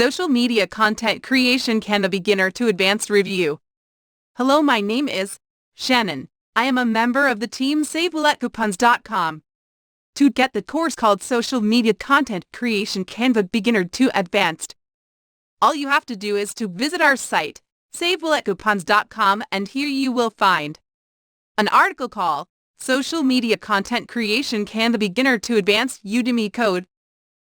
Social Media Content Creation Canva Beginner to Advanced Review. Hello, my name is Shannon. I am a member of the team SaveWalletCoupons.com. To get the course called Social Media Content Creation Canva Beginner to Advanced, all you have to do is to visit our site, SaveWalletCoupons.com, and here you will find an article called Social Media Content Creation Canva Beginner to Advanced Udemy Code.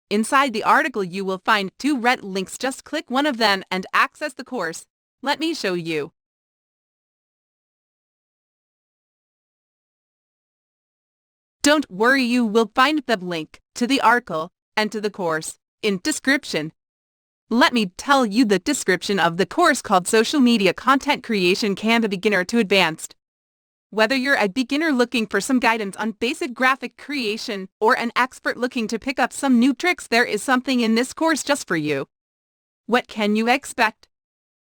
Inside the article you will find two red links. Just click one of them and access the course. Let me show you. Don't worry, you will find the link to the article and to the course in description. Let me tell you the description of the course called Social Media Content Creation Canva Beginner to Advanced. Whether you're a beginner looking for some guidance on basic graphic creation or an expert looking to pick up some new tricks, there is something in this course just for you. What can you expect?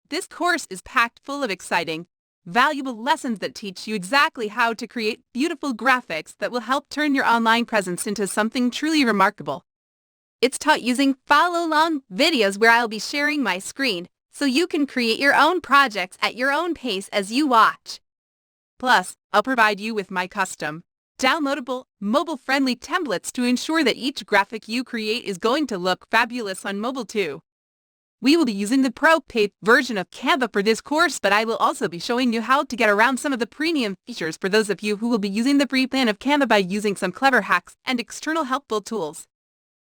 This course is packed full of exciting, valuable lessons that teach you exactly how to create beautiful graphics that will help turn your online presence into something truly remarkable. It's taught using follow-along videos where I'll be sharing my screen so you can create your own projects at your own pace as you watch. Plus, I'll provide you with my custom, downloadable, mobile-friendly templates to ensure that each graphic you create is going to look fabulous on mobile too. We will be using the Pro paid version of Canva for this course, but I will also be showing you how to get around some of the premium features for those of you who will be using the free plan of Canva by using some clever hacks and external helpful tools.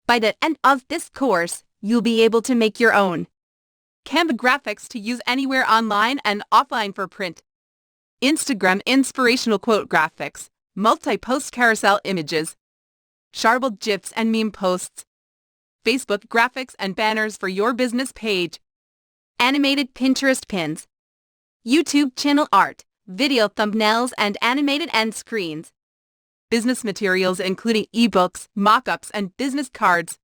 By the end of this course, you'll be able to make your own Canva graphics to use anywhere online and offline for print, Instagram inspirational quote graphics, multi-post carousel images, sharbled GIFs and meme posts, Facebook graphics and banners for your business page, animated Pinterest pins, YouTube channel art, video thumbnails and animated end screens, business materials including ebooks, mock-ups and business cards,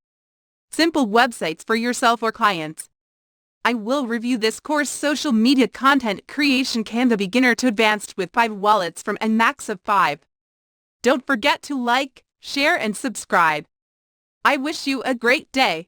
simple websites for yourself or clients. I will review this course Social Media Content Creation Canva Beginner to Advanced with 5 wallets from a max of 5. Don't forget to like, share and subscribe. I wish you a great day.